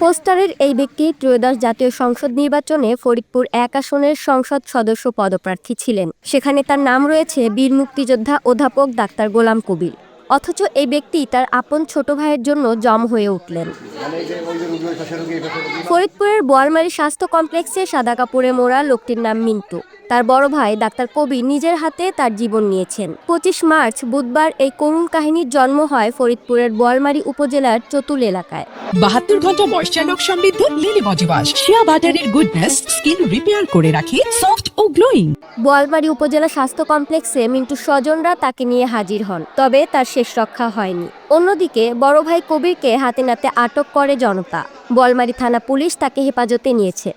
পোস্টারের এই ব্যক্তি ত্রয়োদশ জাতীয় সংসদ নির্বাচনে ফরিদপুর ১ আসনের সংসদ সদস্য পদপ্রার্থী ছিলেন। সেখানে তার নাম রয়েছে বীর মুক্তিযোদ্ধা অধ্যাপক ডাক্তার গোলাম কবির। অথচ এই ব্যক্তি তার আপন ছোট ভাইয়ের জন্য জম হয়ে উঠলেন। ফরিদপুরের বোয়ালমারী স্বাস্থ্য কমপ্লেক্সে সাদা কাপড়ে মোড়া লোকটির নাম মিন্টু। তার বড় ভাই ডাক্তার কবির নিজের হাতে তার জীবন নিয়েছেন। ২৫ মার্চ বুধবার এই করুণ কাহিনীর জন্ম হয় ফরিদপুরের বোয়ালমারী উপজেলার চতুল এলাকায়। ৭২ ঘন্টা ময়েশ্চার লক সমৃদ্ধ লিলি বডিওয়াশ শিয়া বাটারের গুডনেস স্কিন রিপেয়ার করে রাখে সফট ও গ্লোয়িং। বোয়ালমারী উপজেলা স্বাস্থ্য কমপ্লেক্সে মিন্টুর স্বজনরা তাকে নিয়ে হাজির হন, তবে তার শেষ রক্ষা হয়নি। অন্যদিকে বড় ভাই কবিরকে হাতে নাতে আটক করে জনতা। বোয়ালমারী থানা পুলিশ তাকে হেফাজতে নিয়েছে।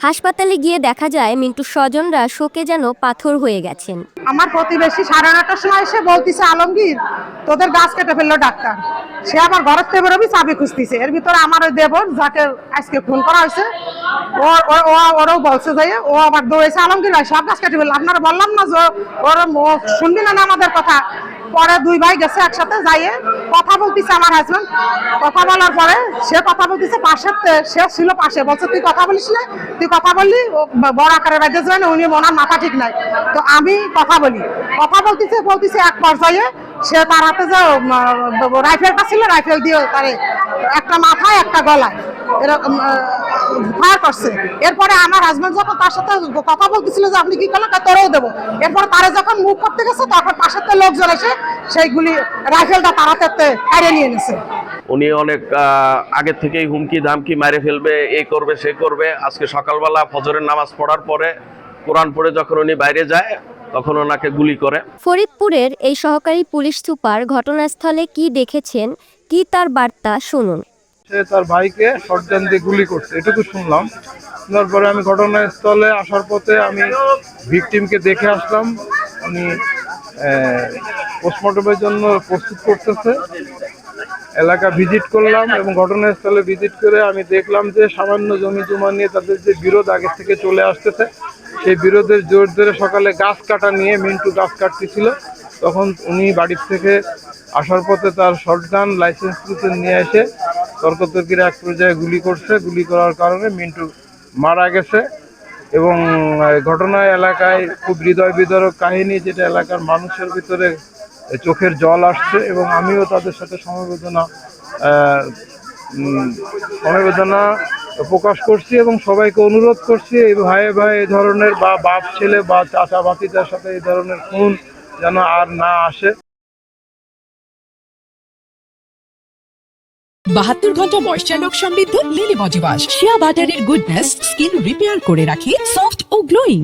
হাসপাতালে গিয়ে দেখা যায় মিন্টুর স্বজনরা শোকে যেন পাথর হয়ে গেছেন। আমার প্রতিবেশী 9:30টার সময় এসে বলতেছে, আলমগীর তোদের গাছ কেটে ফেললো ডাক্তার। সে আমার ঘরের থেকে বেরোবি চাবি খুঁজতেছে। এর ভিতরে আমার ওই দেবর যাকে আজকে ফোন করা হয়েছে ওরাও বলছে যে ও আবার দৌড়েছে, আলমগীর ভাই সব গাছ কেটে ফেললো। আপনারা বললাম না যে ওরা শুনবি না আমাদের কথা। পরে দুই ভাই গেছে একসাথে যাইয়ে কথা বলতেছে। আমার হাজবেন্ড কথা বলার পরে সে কথা বলতেছে পাশের, সে ছিল পাশে, বলছে তুই কথা বলিস না, তুই কথা বললি বড় আকারের বাইরে যাবে না, উনি ওনার মাথা ঠিক নাই। তো আমি কথা বলতেছে এক পর্যায়ে সে তার হাতে যে রাইফেলটা ছিল, রাইফেল দিয়ে তারে একটা মাথায় একটা গলায় এরকম ফায়ার করছে। এরপরে আমার হাজবেন্ড যখন তার সাথে কথা বলতেছিল যে আপনি কি করলেন, তোরেও দেবো। এরপরে তারা যখন মুভ করতে গেছে তখন পাশের থেকে লোকজন এসে সেইগুলি রাইফেলটা তার হাতে কাড়ে নিয়ে নিয়েছে। উনি অনেক আগে থেকেই হুমকি ধামকি মেরে ফেলবে, এই করবে সে করবে। আজকে সকালবেলা ফজরের নামাজ পড়ার পরে কোরআন পড়ে যখন উনি বাইরে যায় তখন ওনাকে গুলি করে। ফরিদপুরের এই সহকারী পুলিশ সুপার ঘটনাস্থলে কি দেখেছেন, কি তার বার্তা শুনুন। সে তার ভাইকে শটগান দিয়ে গুলি করছে, এটুকু শুনলাম। শোনার পরে আমি ঘটনাস্থলে আসার পথে আমি ভিকটিমকে দেখে আসলাম। উনি পোস্টমর্টমের জন্য প্রস্তুত করতেছে। এলাকা ভিজিট করলাম এবং ঘটনাস্থলে ভিজিট করে আমি দেখলাম যে সামান্য জমি জমা নিয়ে তাদের যে বিরোধ আগে থেকে চলে আসতেছে, সেই বিরোধের জোর ধরে সকালে গাছ কাটা নিয়ে মিন্টু গাছ কাটতেছিল। তখন উনি বাড়ির থেকে আসার পথে তার শটগান লাইসেন্স নিয়ে এসে তর্কতর্কির এক পর্যায়ে গুলি করছে। গুলি করার কারণে মিন্টু মারা গেছে এবং ঘটনায় এলাকায় খুব হৃদয় বিদারক কাহিনী, যেটা এলাকার মানুষের ভিতরে চোখের জল আসছে এবং আমিও তাদের সাথে সমবেদনা প্রকাশ করছি এবং সবাইকে অনুরোধ করছি এই ভাই এই ধরনের বা বাপ ছেলে বা চাচা ভাতিজার সাথে এই ধরনের খুন যেন আর না আসে। ৭২ ঘন্টা ময়েশ্চার লক সমৃদ্ধ লিলি বডিওয়াশ শিয়া বাটারের গুডনেস স্কিন রিপেয়ার করে রাখে সফট ও গ্লোয়িং।